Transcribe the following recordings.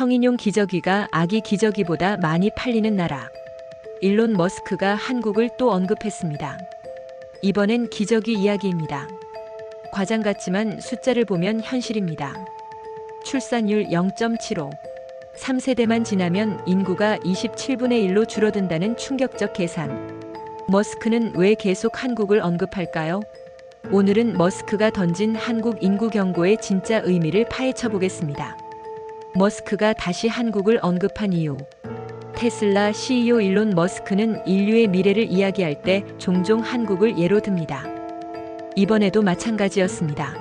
성인용 기저귀가 아기 기저귀보다 많이 팔리는 나라. 일론 머스크가 한국을 또 언급했습니다. 이번엔 기저귀 이야기입니다. 과장 같지만 숫자를 보면 현실입니다. 출산율 0.75. 3세대만 지나면 인구가 27분의 1로 줄어든다는 충격적 계산. 머스크는 왜 계속 한국을 언급할까요? 오늘은 머스크가 던진 한국 인구 경고의 진짜 의미를 파헤쳐 보겠습니다. 머스크가 다시 한국을 언급한 이유. 테슬라 CEO 일론 머스크는 인류의 미래를 이야기할 때 종종 한국을 예로 듭니다. 이번에도 마찬가지였습니다.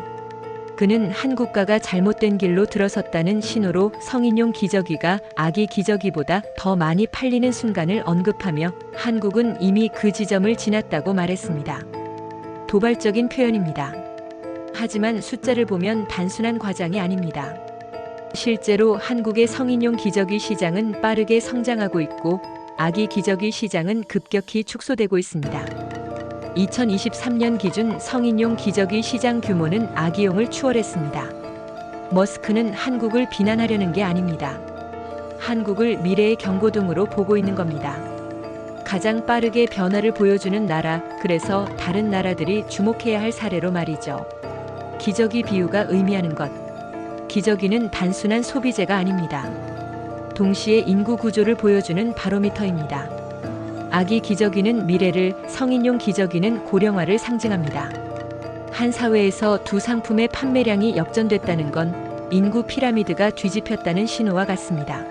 그는 한국가가 잘못된 길로 들어섰다는 신호로 성인용 기저귀가 아기 기저귀보다 더 많이 팔리는 순간을 언급하며 한국은 이미 그 지점을 지났다고 말했습니다. 도발적인 표현입니다. 하지만 숫자를 보면 단순한 과장이 아닙니다. 실제로 한국의 성인용 기저귀 시장은 빠르게 성장하고 있고 아기 기저귀 시장은 급격히 축소되고 있습니다. 2023년 기준 성인용 기저귀 시장 규모는 아기용을 추월했습니다. 머스크는 한국을 비난하려는 게 아닙니다. 한국을 미래의 경고등으로 보고 있는 겁니다. 가장 빠르게 변화를 보여주는 나라, 그래서 다른 나라들이 주목해야 할 사례로 말이죠. 기저귀 비유가 의미하는 것. 기저귀는 단순한 소비재가 아닙니다. 동시에 인구 구조를 보여주는 바로미터입니다. 아기 기저귀는 미래를, 성인용 기저귀는 고령화를 상징합니다. 한 사회에서 두 상품의 판매량이 역전됐다는 건 인구 피라미드가 뒤집혔다는 신호와 같습니다.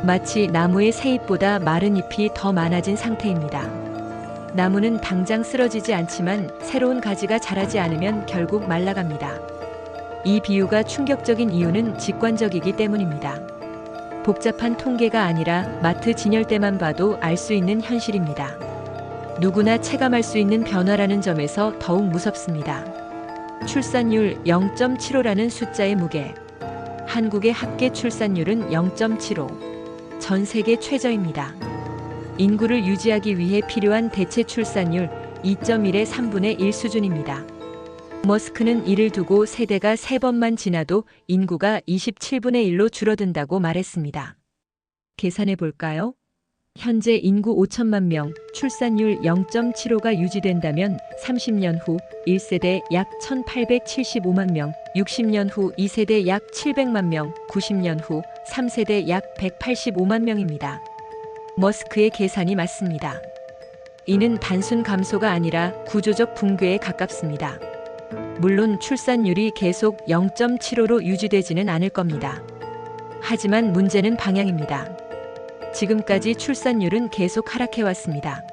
마치 나무의 새 잎보다 마른 잎이 더 많아진 상태입니다. 나무는 당장 쓰러지지 않지만 새로운 가지가 자라지 않으면 결국 말라갑니다. 이 비유가 충격적인 이유는 직관적이기 때문입니다. 복잡한 통계가 아니라 마트 진열대만 봐도 알 수 있는 현실입니다. 누구나 체감할 수 있는 변화라는 점에서 더욱 무섭습니다. 출산율 0.75라는 숫자의 무게. 한국의 합계 출산율은 0.75. 전 세계 최저입니다. 인구를 유지하기 위해 필요한 대체 출산율 2.1의 3분의 1 수준입니다. 머스크는 이를 두고 세대가 3번만 지나도 인구가 27분의 1로 줄어든다고 말했습니다. 계산해 볼까요? 현재 인구 5천만 명, 출산율 0.75가 유지된다면 30년 후 1세대 약 1875만 명, 60년 후 2세대 약 700만 명, 90년 후 3세대 약 185만 명입니다. 머스크의 계산이 맞습니다. 이는 단순 감소가 아니라 구조적 붕괴에 가깝습니다. 물론 출산율이 계속 0.75로 유지되지는 않을 겁니다. 하지만 문제는 방향입니다. 지금까지 출산율은 계속 하락해왔습니다.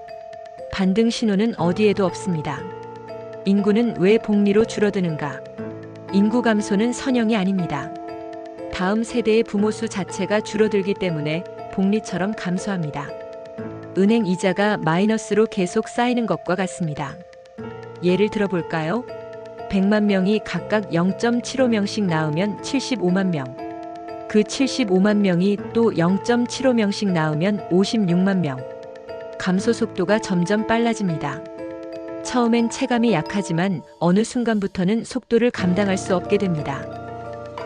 반등 신호는 어디에도 없습니다. 인구는 왜 복리로 줄어드는가? 인구 감소는 선형이 아닙니다. 다음 세대의 부모 수 자체가 줄어들기 때문에 복리처럼 감소합니다. 은행 이자가 마이너스로 계속 쌓이는 것과 같습니다. 예를 들어볼까요? 100만 명이 각각 0.75명씩 낳으면 75만 명. 그 75만 명이 또 0.75명씩 낳으면 56만 명. 감소 속도가 점점 빨라집니다. 처음엔 체감이 약하지만 어느 순간부터는 속도를 감당할 수 없게 됩니다.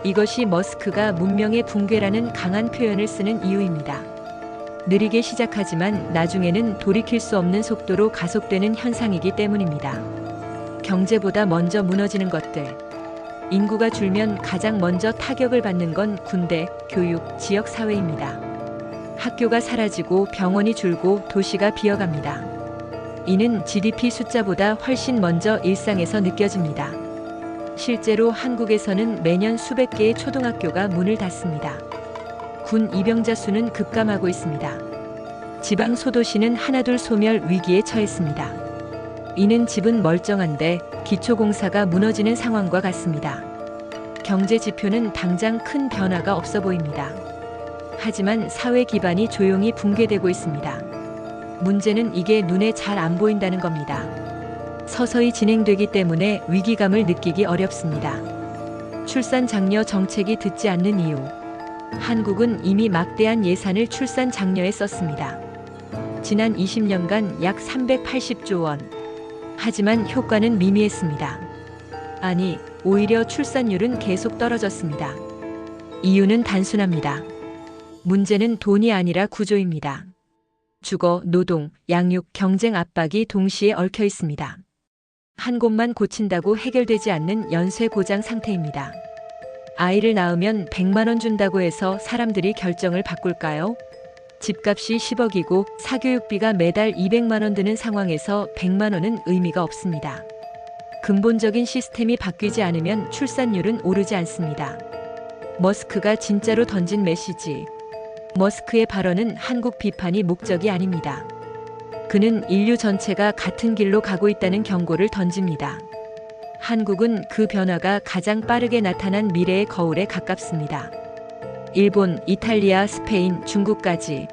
이것이 머스크가 문명의 붕괴라는 강한 표현을 쓰는 이유입니다. 느리게 시작하지만 나중에는 돌이킬 수 없는 속도로 가속되는 현상이기 때문입니다. 경제보다 먼저 무너지는 것들. 인구가 줄면 가장 먼저 타격을 받는 건 군대, 교육, 지역 사회입니다. 학교가 사라지고 병원이 줄고 도시가 비어갑니다. 이는 GDP 숫자보다 훨씬 먼저 일상에서 느껴집니다. 실제로 한국에서는 매년 수백 개의 초등학교가 문을 닫습니다. 군 입영자 수는 급감하고 있습니다. 지방 소도시는 하나둘 소멸 위기에 처했습니다. 이는 집은 멀쩡한데 기초공사가 무너지는 상황과 같습니다. 경제 지표는 당장 큰 변화가 없어 보입니다. 하지만 사회 기반이 조용히 붕괴되고 있습니다. 문제는 이게 눈에 잘 안 보인다는 겁니다. 서서히 진행되기 때문에 위기감을 느끼기 어렵습니다. 출산 장려 정책이 듣지 않는 이유. 한국은 이미 막대한 예산을 출산 장려에 썼습니다. 지난 20년간 약 380조 원. 하지만 효과는 미미했습니다. 아니, 오히려 출산율은 계속 떨어졌습니다. 이유는 단순합니다. 문제는 돈이 아니라 구조입니다. 주거, 노동, 양육, 경쟁 압박이 동시에 얽혀 있습니다. 한 곳만 고친다고 해결되지 않는 연쇄 고장 상태입니다. 아이를 낳으면 100만 원 준다고 해서 사람들이 결정을 바꿀까요? 집값이 10억이고 사교육비가 매달 200만 원 드는 상황에서 100만 원은 의미가 없습니다. 근본적인 시스템이 바뀌지 않으면 출산율은 오르지 않습니다. 머스크가 진짜로 던진 메시지. 머스크의 발언은 한국 비판이 목적이 아닙니다. 그는 인류 전체가 같은 길로 가고 있다는 경고를 던집니다. 한국은 그 변화가 가장 빠르게 나타난 미래의 거울에 가깝습니다. 일본, 이탈리아, 스페인, 중국까지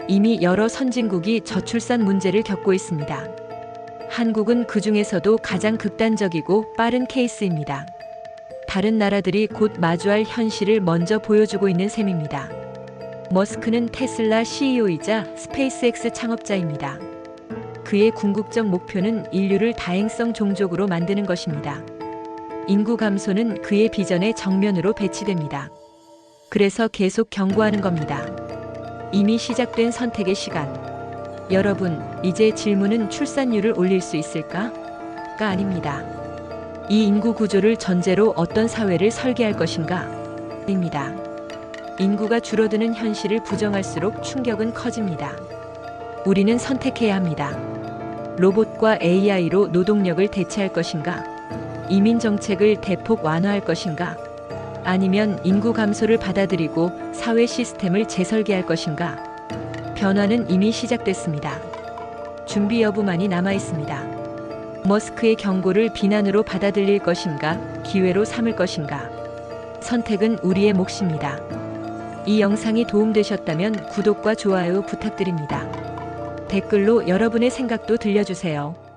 이미 여러 선진국이 저출산 문제를 겪고 있습니다. 한국은 그 중에서도 가장 극단적이고 빠른 케이스입니다. 다른 나라들이 곧 마주할 현실을 먼저 보여주고 있는 셈입니다. 머스크는 테슬라 CEO이자 스페이스X 창업자입니다. 그의 궁극적 목표는 인류를 다행성 종족으로 만드는 것입니다. 인구 감소는 그의 비전의 정면으로 배치됩니다. 그래서 계속 경고하는 겁니다. 이미 시작된 선택의 시간. 여러분, 이제 질문은 출산율을 올릴 수 있을까?가 아닙니다. 이 인구 구조를 전제로 어떤 사회를 설계할 것인가? 입니다. 인구가 줄어드는 현실을 부정할수록 충격은 커집니다. 우리는 선택해야 합니다. 로봇과 AI로 노동력을 대체할 것인가? 이민 정책을 대폭 완화할 것인가? 아니면 인구 감소를 받아들이고 사회 시스템을 재설계할 것인가? 변화는 이미 시작됐습니다. 준비 여부만이 남아 있습니다. 머스크의 경고를 비난으로 받아들일 것인가? 기회로 삼을 것인가? 선택은 우리의 몫입니다. 이 영상이 도움되셨다면 구독과 좋아요 부탁드립니다. 댓글로 여러분의 생각도 들려주세요.